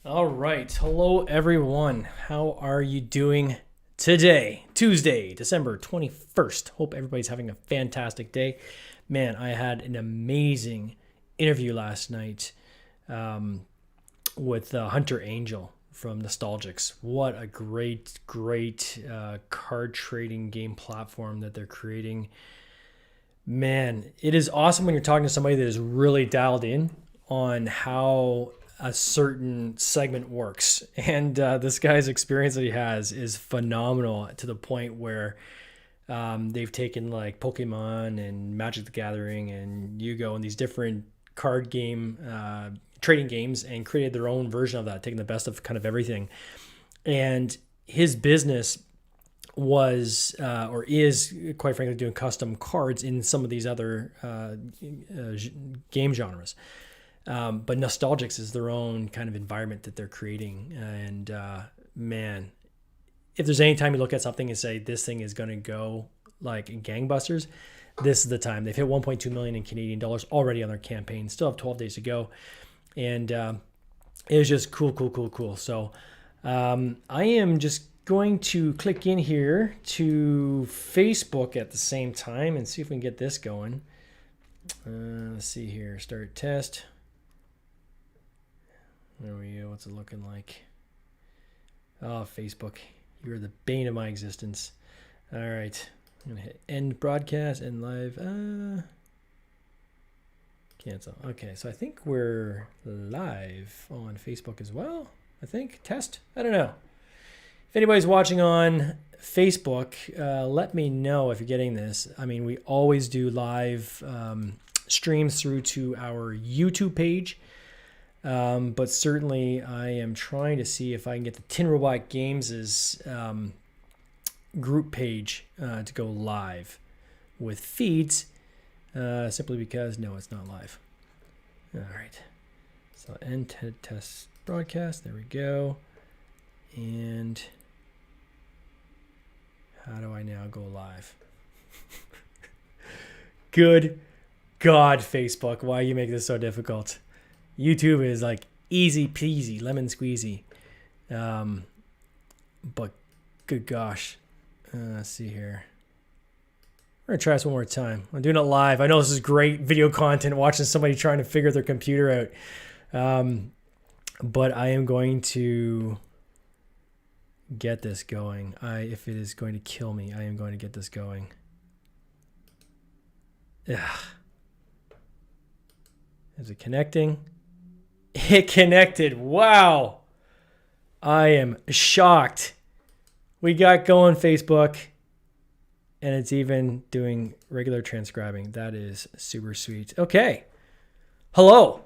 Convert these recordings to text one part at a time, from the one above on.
All right. Hello, everyone. How are you doing today? Tuesday, December 21st. Hope everybody's having a fantastic day. Man, I had an amazing interview last night with Hunter Angel from Nostalgics. What a great card trading game platform that they're creating. Man, it is awesome when you're talking to somebody that is really dialed in on how a certain segment works. And this guy's experience that he has is phenomenal, to the point where they've taken like Pokemon and Magic the Gathering and Yu-Gi-Oh! And these different card game trading games and created their own version of that, taking the best of kind of everything. And his business was or is, quite frankly, doing custom cards in some of these other game genres. But Nostalgics is their own kind of environment that they're creating. And man, if there's any time you look at something and say this thing is going to go like gangbusters, this is the time. They've hit 1.2 million in Canadian dollars already on their campaign. Still have 12 days to go. And it was just cool. So I am just going to click in here to Facebook at the same time and see if we can get this going. Let's see here. Start test. There we go. What's it looking like? Oh, Facebook. You're the bane of my existence. All right. I'm going to hit end broadcast and live. Cancel. Okay. So I think we're live on Facebook as well. I think. Test. I don't know. If anybody's watching on Facebook, let me know if you're getting this. I mean, we always do live streams through to our YouTube page. But certainly I am trying to see if I can get the Tin Robot Games' group page to go live with feeds, simply because, no, it's not live. All right. So end test broadcast. There we go. And how do I now go live? Good God, Facebook, why you make this so difficult? YouTube is like easy peasy, lemon squeezy. But good gosh. Let's see here. We're going to try this one more time. I'm doing it live. I know this is great video content, watching somebody trying to figure their computer out. But I am going to get this going. If it is going to kill me, I am going to get this going. Ugh. Is it connecting? It connected. Wow. I am shocked. We got going, Facebook. And it's even doing regular transcribing. That is super sweet. Okay. Hello.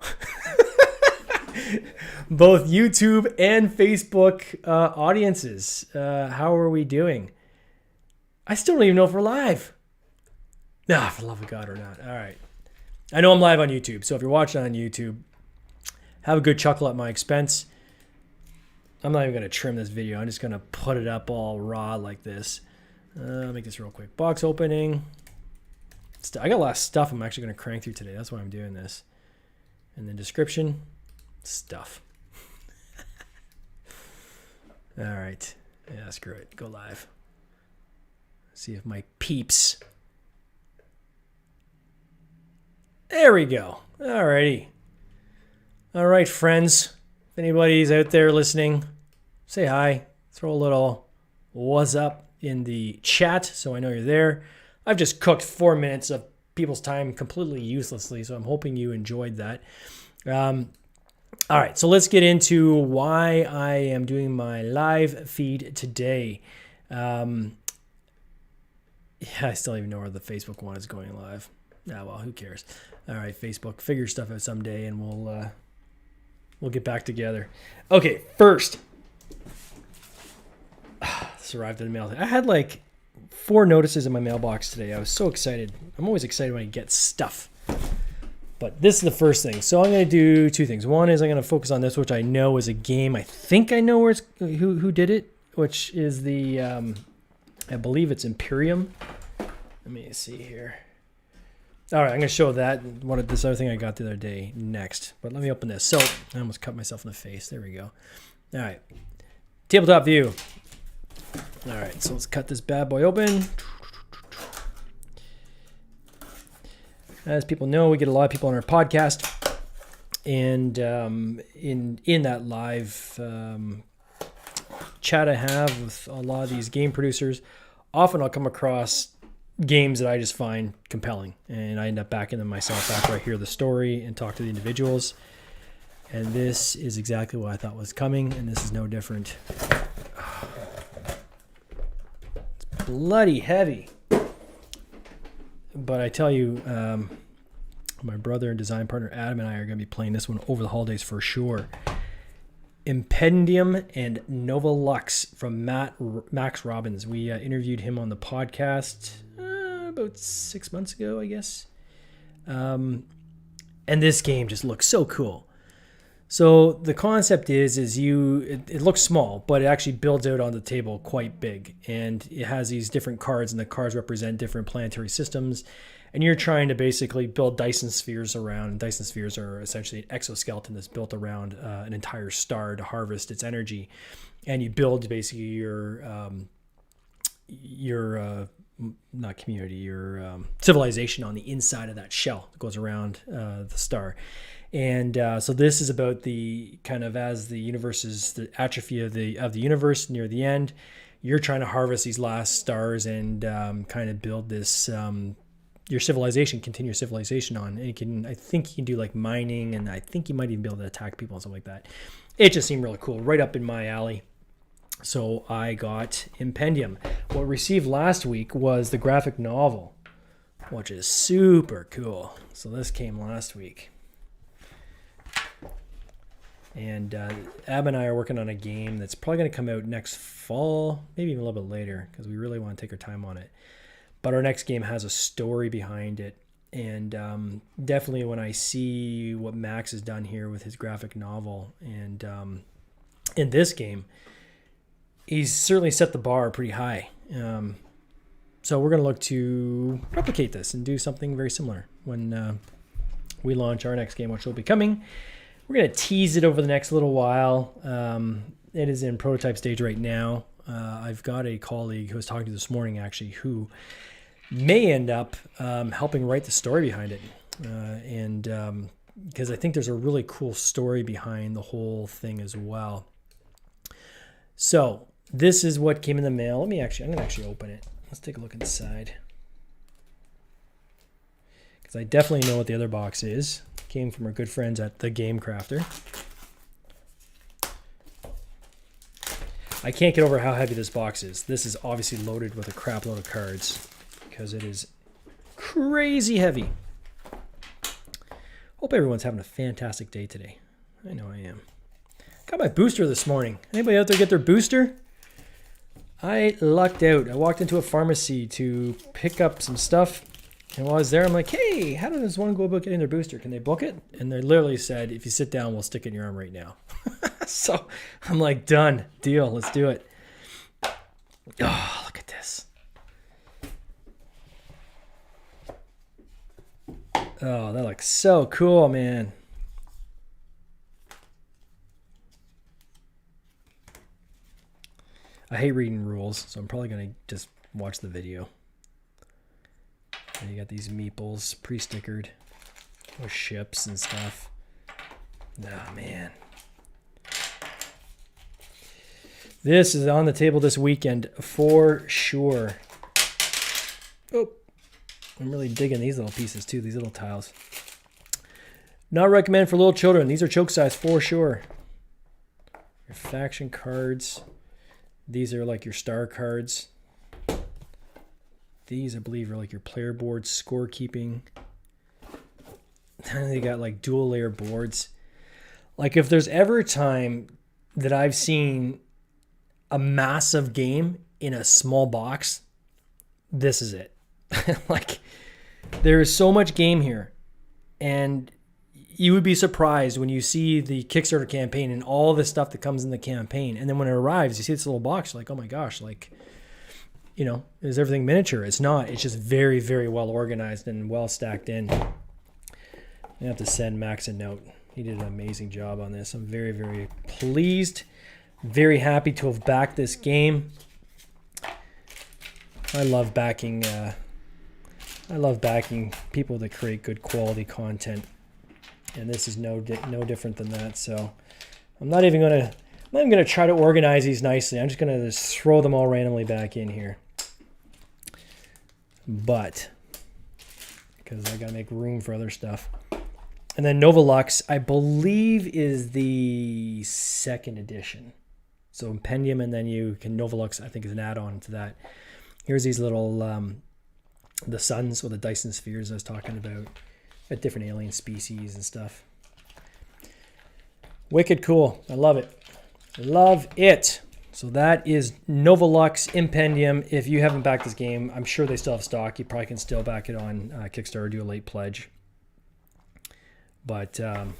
Both YouTube and Facebook audiences. How are we doing? I still don't even know if we're live. Nah, for the love of God or not. All right. I know I'm live on YouTube. So if you're watching on YouTube, have a good chuckle at my expense. I'm not even going to trim this video. I'm just going to put it up all raw like this. I'll make this real quick. Box opening. I got a lot of stuff I'm actually going to crank through today. That's why I'm doing this. And then description. Stuff. All right. Yeah, screw it. Go live. See if my peeps. There we go. All righty. All right, friends. If anybody's out there listening, say hi. Throw a little what's up in the chat so I know you're there. I've just cooked 4 minutes of people's time completely uselessly, so I'm hoping you enjoyed that. All right, so let's get into why I am doing my live feed today. Yeah, I still don't even know where the Facebook one is going live. Ah, well, who cares? All right, Facebook, figure stuff out someday, and we'll get back together. Okay, first, this arrived in the mail. I had like 4 notices in my mailbox today. I was so excited. I'm always excited when I get stuff. But this is the first thing. So I'm going to do 2 things. One is I'm going to focus on this, which I know is a game. I think I know where it's who did it, which is the I believe it's Imperium. Let me see here. All right, I'm going to show that, this other thing I got the other day next. But let me open this. So I almost cut myself in the face. There we go. All right. Tabletop view. All right, so let's cut this bad boy open. As people know, we get a lot of people on our podcast. And in that live chat I have with a lot of these game producers, often I'll come across games that I just find compelling, and I end up backing them myself after I hear the story and talk to the individuals. And this is exactly what I thought was coming, and this is no different. It's bloody heavy. But I tell you, my brother and design partner Adam and I are going to be playing this one over the holidays for sure. Impendium and Nova Lux from Max Robbins. We interviewed him on the podcast about 6 months ago, I guess. And this game just looks so cool. So the concept is it looks small, but it actually builds out on the table quite big. And it has these different cards, and the cards represent different planetary systems. And you're trying to basically build Dyson spheres around. Dyson spheres are essentially an exoskeleton that's built around an entire star to harvest its energy. And you build basically your not community, your civilization on the inside of that shell that goes around the star. And so this is about the kind of, as the universe is the atrophy of the universe near the end, you're trying to harvest these last stars and kind of build this your civilization, continue your civilization on. And I think you can do like mining, and I think you might even be able to attack people and stuff like that. It just seemed really cool, right up in my alley. So I got Impendium. What we received last week was the graphic novel, which is super cool. So this came last week. And Ab and I are working on a game that's probably going to come out next fall, maybe even a little bit later, because we really want to take our time on it. But our next game has a story behind it. And definitely when I see what Max has done here with his graphic novel, and in this game, he's certainly set the bar pretty high. So we're going to look to replicate this and do something very similar when we launch our next game, which will be coming. We're going to tease it over the next little while. It is in prototype stage right now. I've got a colleague who I was talking to this morning, actually, who may end up helping write the story behind it. And because I think there's a really cool story behind the whole thing as well. So this is what came in the mail. I'm going to actually open it. Let's take a look inside. Because I definitely know what the other box is. Came from our good friends at The Game Crafter. I can't get over how heavy this box is. This is obviously loaded with a crap load of cards because it is crazy heavy. Hope everyone's having a fantastic day today. I know I am. Got my booster this morning. Anybody out there get their booster? I lucked out. I walked into a pharmacy to pick up some stuff. And while I was there, I'm like, hey, how does one go about getting their booster? Can they book it? And they literally said, if you sit down, we'll stick it in your arm right now. So I'm like, done. Deal. Let's do it. Oh, look at this. Oh, that looks so cool, man. I hate reading rules, so I'm probably going to just watch the video. And you got these meeples pre-stickered with ships and stuff. Oh, man. This is on the table this weekend for sure. Oh, I'm really digging these little pieces too, these little tiles. Not recommended for little children. These are choke size for sure. Your faction cards. These are like your star cards. These, I believe, are like your player board scorekeeping. They got like dual layer boards. Like if there's ever a time that I've seen a massive game in a small box, this is it. Like there is so much game here, and you would be surprised when you see the Kickstarter campaign and all the stuff that comes in the campaign, and then when it arrives, you see this little box, you're like, oh my gosh, like you know, is everything miniature? It's not. It's just very, very well organized and well stacked in. I have to send Max a note. He did an amazing job on this. I'm very, very pleased. Very happy to have backed this game. I love backing people that create good quality content, and this is no different than that. So I'm not even gonna try to organize these nicely. I'm just gonna just throw them all randomly back in here. But because I gotta make room for other stuff. And then Nova Lux, I believe, is the second edition. So Impendium, and then you can Nova Lux, I think, is an add-on to that. Here's these little the suns, or the Dyson spheres I was talking about, at different alien species and stuff. Wicked cool. I love it. Love it. So that is Nova Lux Impendium. If you haven't backed this game, I'm sure they still have stock. You probably can still back it on Kickstarter, do a late pledge. But it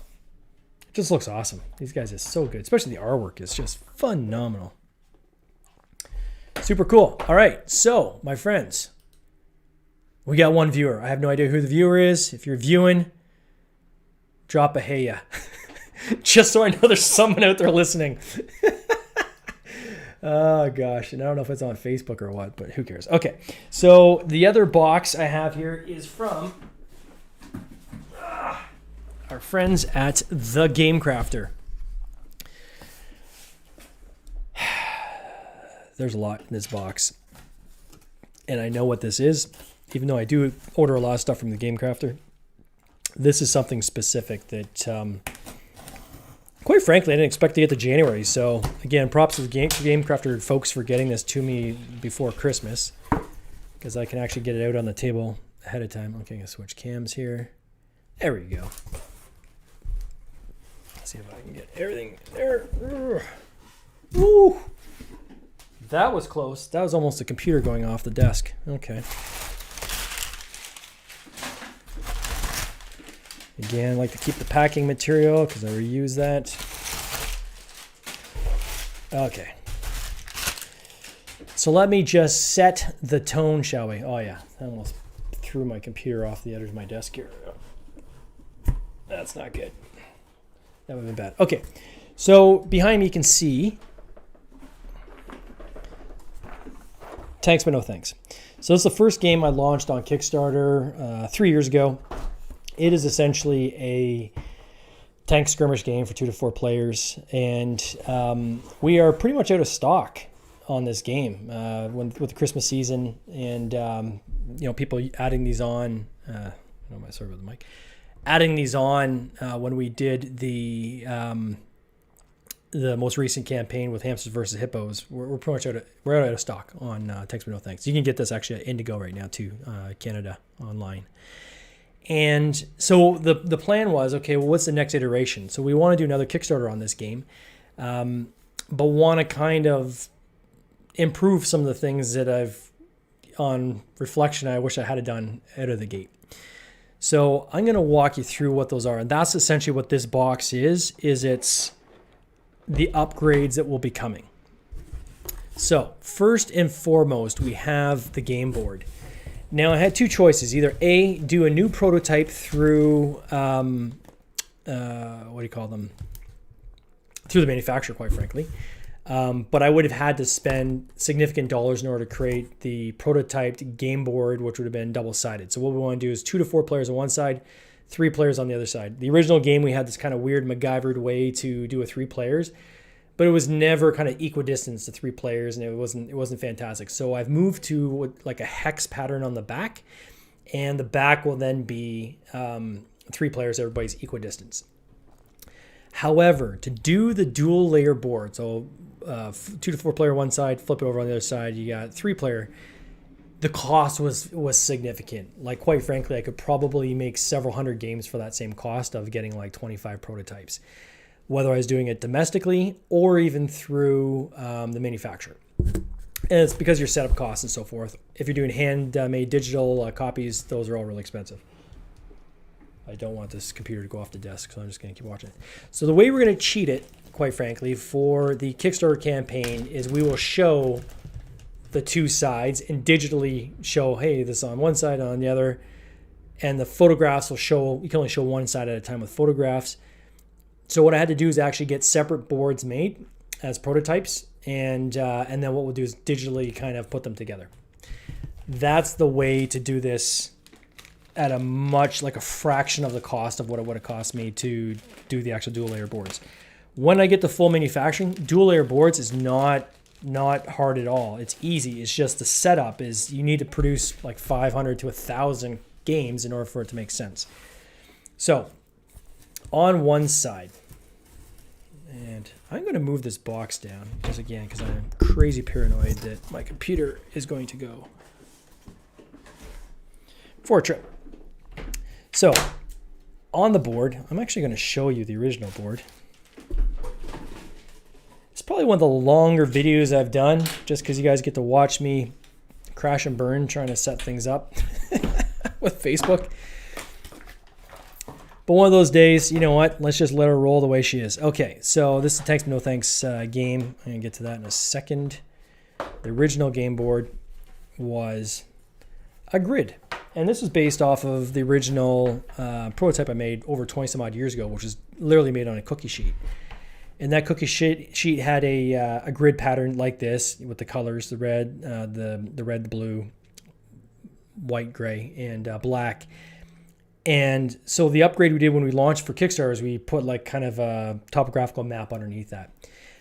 just looks awesome. These guys are so good. Especially the artwork is just phenomenal. Super cool. All right. So, my friends, we got one viewer. I have no idea who the viewer is. If you're viewing, drop a hey ya. Just so I know there's someone out there listening. Oh, gosh. And I don't know if it's on Facebook or what, but who cares? Okay. So, the other box I have here is from our friends at The Game Crafter. There's a lot in this box. And I know what this is, even though I do order a lot of stuff from The Game Crafter. This is something specific that, quite frankly, I didn't expect to get to January. So, again, props to the Game Crafter folks for getting this to me before Christmas, because I can actually get it out on the table ahead of time. Okay, I'm going to switch cams here. There we go. See if I can get everything there. Woo! That was close. That was almost a computer going off the desk. Okay. Again, I like to keep the packing material because I reuse that. Okay. So let me just set the tone, shall we? Oh yeah, I almost threw my computer off the edge of my desk here. That's not good. That would have been bad. Okay, so behind me you can see Tanks but No Thanks. So this is the first game I launched on Kickstarter 3 years ago. It is essentially a tank skirmish game for 2 to 4 players, and we are pretty much out of stock on this game with the Christmas season, and you know, people adding these on. Sorry about the mic. Adding these on when we did the most recent campaign with Hamsters versus Hippos, we're pretty much out of stock on Tanks but No Thanks. You can get this actually at Indigo right now too, Canada online. And so the plan was, okay, well, what's the next iteration? So we want to do another Kickstarter on this game, but want to kind of improve some of the things that on reflection, I wish I had done out of the gate. So I'm going to walk you through what those are. And that's essentially what this box is it's the upgrades that will be coming. So first and foremost, we have the game board. Now I had two choices. Either A, do a new prototype through, what do you call them? Through the manufacturer, quite frankly. But I would have had to spend significant dollars in order to create the prototyped game board, which would have been double-sided. So what we want to do is 2 to 4 players on one side, 3 players on the other side. The original game, we had this kind of weird MacGyvered way to do with 3 players, but it was never kind of equidistant to 3 players, and it wasn't fantastic. So I've moved to like a hex pattern on the back, and the back will then be 3 players, everybody's equidistance. However, to do the dual layer board, so 2 to 4 player one side, flip it over on the other side, you got 3 player, the cost was significant. Like, quite frankly, I could probably make several hundred games for that same cost of getting like 25 prototypes, whether I was doing it domestically or even through the manufacturer. And it's because your setup costs and so forth. If you're doing handmade digital copies, those are all really expensive. I don't want this computer to go off the desk, so I'm just going to keep watching it. So the way we're going to cheat it, quite frankly, for the Kickstarter campaign is we will show the two sides and digitally show, hey, this is on one side, on the other. And the photographs will show, you can only show one side at a time with photographs. So what I had to do is actually get separate boards made as prototypes. And then what we'll do is digitally kind of put them together. That's the way to do this at a much, like a fraction of the cost of what it would have cost me to do the actual dual layer boards. When I get the full manufacturing, dual layer boards is not hard at all. It's easy. It's just the setup is you need to produce like 500 to 1,000 games in order for it to make sense. So on one side, and I'm going to move this box down because I'm crazy paranoid that my computer is going to go for a trip. So on the board, I'm actually going to show you the original board. It's probably one of the longer videos I've done just because you guys get to watch me crash and burn trying to set things up with Facebook. But one of those days, you know what? Let's just let her roll the way she is. Okay, so this is a Thanks But No Thanks game. I'm going to get to that in a second. The original game board was a grid. And this was based off of the original prototype I made over 20 some odd years ago, which was literally made on a cookie sheet. And that cookie sheet had a grid pattern like this with the colors, the red, the blue, white, gray, and black. And so the upgrade we did when we launched for Kickstarter is we put like kind of a topographical map underneath that.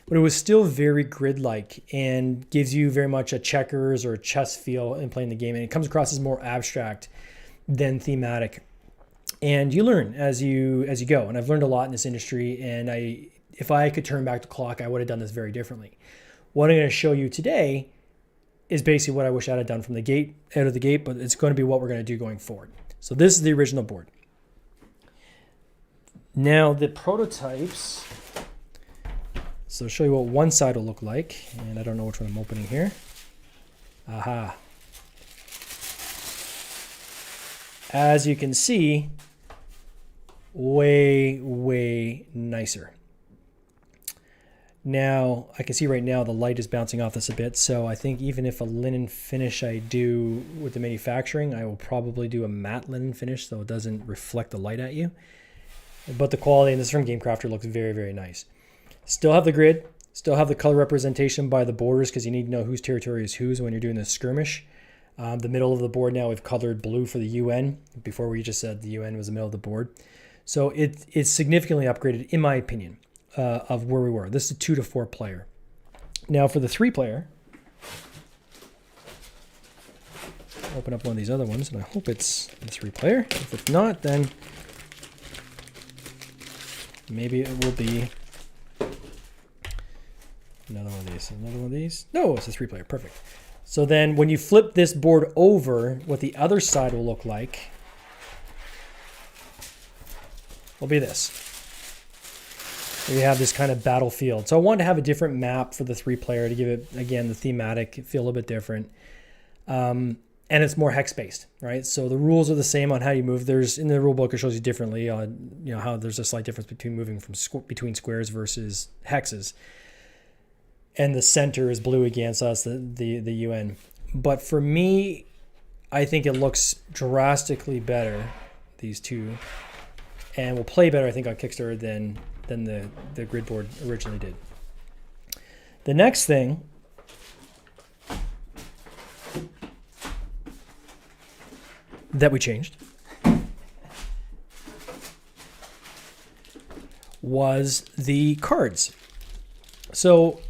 But it was still very grid-like and gives you very much a checkers or a chess feel in playing the game. And it comes across as more abstract than thematic. And you learn as you go. And I've learned a lot in this industry. And if I could turn back the clock, I would have done this very differently. What I'm going to show you today is basically what I wish I had done from the gate, out of the gate, but it's going to be what we're going to do going forward. So this is the original board. Now the prototypes, so I'll show you what one side will look like, and I don't know which one I'm opening here. Aha. As you can see, way, way nicer. Now, I can see right now the light is bouncing off this a bit, so I think even if a linen finish I do with the manufacturing, I will probably do a matte linen finish so it doesn't reflect the light at you. But the quality, and this is from GameCrafter, looks very, very nice. Still have the grid, still have the color representation by the borders because you need to know whose territory is whose when you're doing this skirmish. The middle of the board now we've colored blue for the UN. Before we just said the UN was the middle of the board. So it's significantly upgraded, in my opinion, of where we were. This is a 2 to 4 player. Now for the 3 player, open up one of these other ones, and I hope it's the 3 player. If it's not, then maybe it will be another one of these. Another one of these? No, it's a 3 player. Perfect. So then when you flip this board over, what the other side will look like will be this. We have this kind of battlefield. So I wanted to have a different map for the 3 player to give it, again, the thematic feel a little bit different. And it's more hex based, right? So the rules are the same on how you move. There's in the rule book, it shows you differently on, you know, how there's a slight difference between moving from between squares versus hexes. And the center is blue against us, the UN. But for me, I think it looks drastically better, these two, and will play better, I think, on Kickstarter than the grid board originally did. The next thing that we changed was the cards. So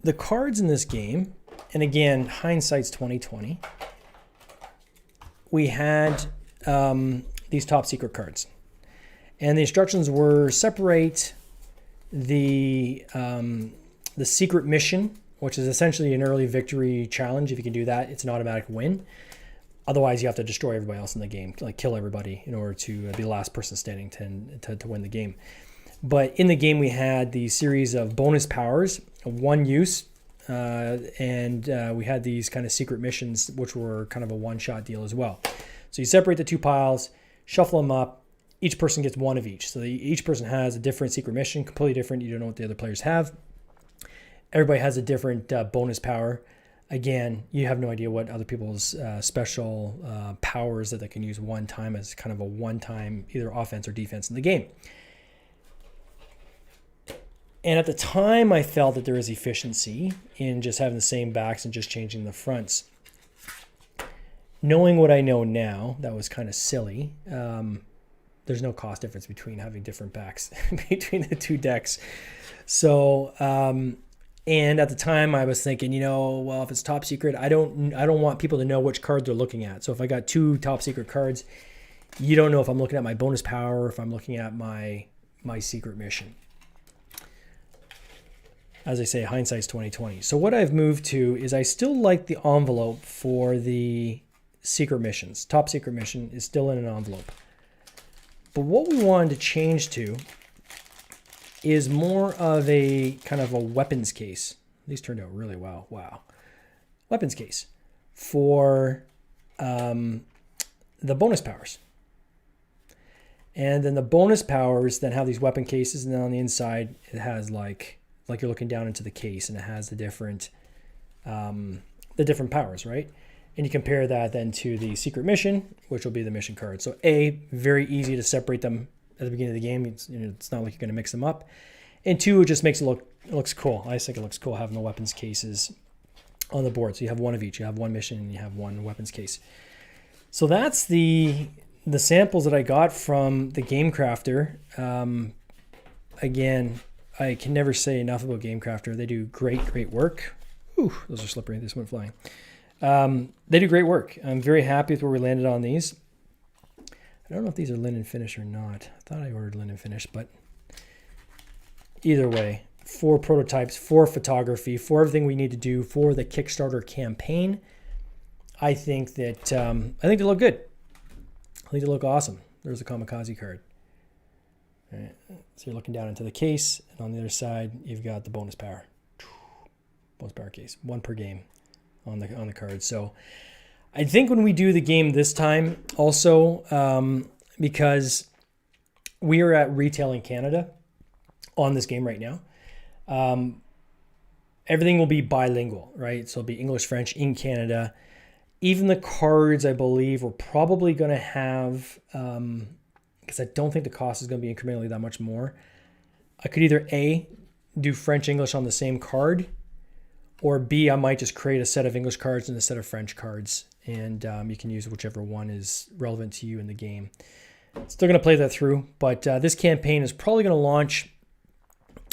the cards in this game, and again, hindsight's 2020, we had these top secret cards. And the instructions were separate the secret mission, which is essentially an early victory challenge. If you can do that, it's an automatic win. Otherwise, you have to destroy everybody else in the game, like kill everybody in order to be the last person standing to win the game. But in the game, we had the series of bonus powers, one use, and we had these kind of secret missions, which were kind of a one-shot deal as well. So you separate the 2 piles, shuffle them up. Each person gets one of each. So each person has a different secret mission, completely different. You don't know what the other players have. Everybody has a different bonus power. Again, you have no idea what other people's special powers that they can use one time as kind of a one-time either offense or defense in the game. And at the time, I felt that there is efficiency in just having the same backs and just changing the fronts. Knowing what I know now, that was kind of silly. There's no cost difference between having different backs between the two decks. So, and at the time I was thinking, well, if it's top secret, I don't want people to know which cards they're looking at. So if I got 2 top secret cards, you don't know if I'm looking at my bonus power or if I'm looking at my secret mission. As I say, hindsight's 20/20. So what I've moved to is I still like the envelope for the secret missions. Top secret mission is still in an envelope. But what we wanted to change to is more of a kind of a weapons case. These turned out really well. Wow. Weapons case for the bonus powers. And then the bonus powers then have these weapon cases, and then on the inside it has like you're looking down into the case, and it has the different powers, right? And you compare that then to the secret mission, which will be the mission card. So very easy to separate them at the beginning of the game. It's not like you're going to mix them up. And 2, it just makes it looks cool. I just think it looks cool having the weapons cases on the board. So you have one of each. You have one mission and you have one weapons case. So that's the samples that I got from the Game Crafter. Again, I can never say enough about Game Crafter. They do great work. Ooh, those are slippery. This went flying. They do great work. I'm very happy with where we landed on these. I don't know if these are linen finish or not. I thought I ordered linen finish, but either way, 4 prototypes, 4 photography, 4 everything we need to do for the Kickstarter campaign. I think that they look good. I think they look awesome. There's a kamikaze card. All right. So you're looking down into the case, and on the other side, you've got the bonus power. Bonus power case, 1 per game on the card. So I think when we do the game this time, also because we are at retail in Canada on this game right now, everything will be bilingual, right? So it'll be English, French in Canada. Even the cards, I believe, we're probably going to have, because I don't think the cost is going to be incrementally that much more. I could either A, do French, English on the same card, or B, I might just create a set of English cards and a set of French cards, and you can use whichever one is relevant to you in the game. Still going to play that through, but this campaign is probably going to launch,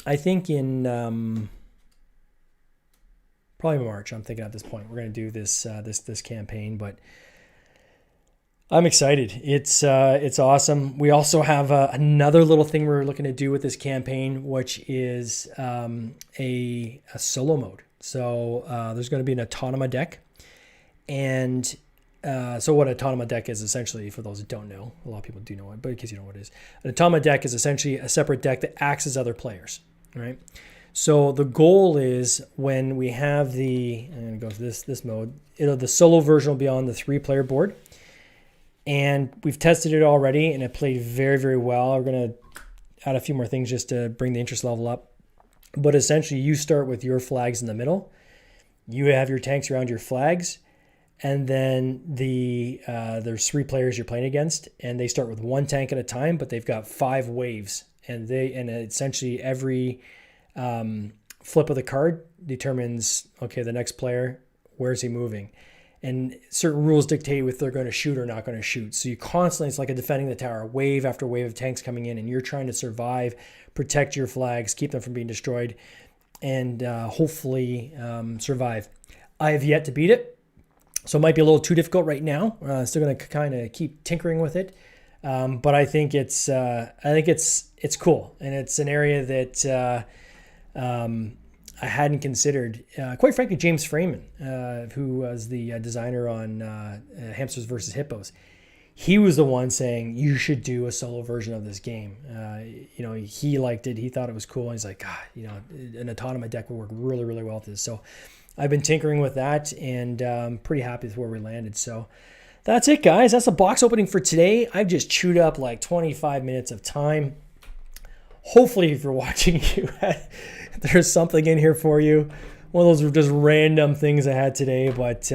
I think, in probably March. I'm thinking at this point we're going to do this this campaign, but I'm excited. It's awesome. We also have another little thing we're looking to do with this campaign, which is a solo mode. So there's going to be an Autonoma deck. And so what an Autonoma deck is essentially, for those that don't know, a lot of people do know it, but in case you don't know what it is, an Autonoma deck is essentially a separate deck that acts as other players, right? So the goal is when we have I'm going to go to this mode, the solo version will be on the 3-player board. And we've tested it already, and it played very, very well. We're going to add a few more things just to bring the interest level up. But essentially, you start with your flags in the middle. You have your tanks around your flags. And then there's 3 players you're playing against, and they start with 1 tank at a time, but they've got 5 waves. And essentially every flip of the card determines, okay, the next player, where's he moving? And certain rules dictate if they're going to shoot or not going to shoot. So you constantly, it's like a defending the tower, wave after wave of tanks coming in, and you're trying to survive, protect your flags, keep them from being destroyed, and hopefully survive. I have yet to beat it, so it might be a little too difficult right now. Still going to kind of keep tinkering with it, but I think it's cool, and it's an area that I hadn't considered. Quite frankly, James Freeman, who was the designer on Hamsters versus Hippos, he was the one saying you should do a solo version of this game. He liked it. He thought it was cool. And he's like, God, an Autonoma deck would work really, really well with this. So I've been tinkering with that, and I'm pretty happy with where we landed. So that's it, guys. That's the box opening for today. I've just chewed up like 25 minutes of time. Hopefully, if you're watching, there's something in here for you. one of those just random things I had today, but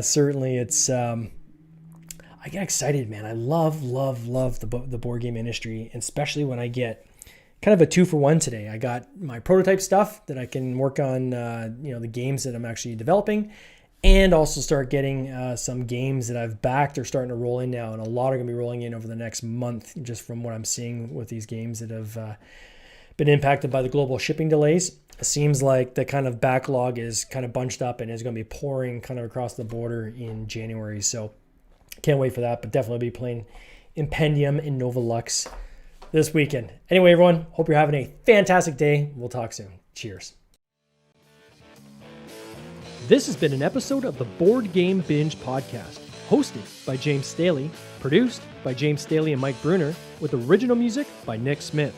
certainly it's, I get excited, man. I love the board game industry, especially when I get kind of a 2-for-1 today. I got my prototype stuff that I can work on, the games that I'm actually developing, and also start getting some games that I've backed are starting to roll in now, and a lot are going to be rolling in over the next month, just from what I'm seeing with these games that have been impacted by the global shipping delays. It seems like the kind of backlog is kind of bunched up and is going to be pouring kind of across the border in January. So can't wait for that, but definitely be playing Impendium and Nova Lux this weekend. Anyway, everyone, hope you're having a fantastic day. We'll talk soon. Cheers. This has been an episode of the Board Game Binge podcast, hosted by James Staley, produced by James Staley and Mike Bruner, with original music by Nick Smith.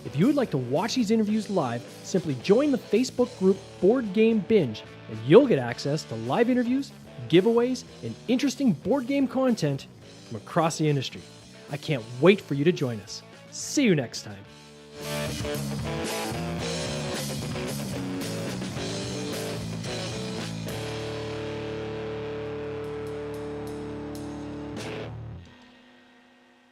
If you would like to watch these interviews live, simply join the Facebook group Board Game Binge, and you'll get access to live interviews, giveaways, and interesting board game content from across the industry. I can't wait for you to join us. See you next time.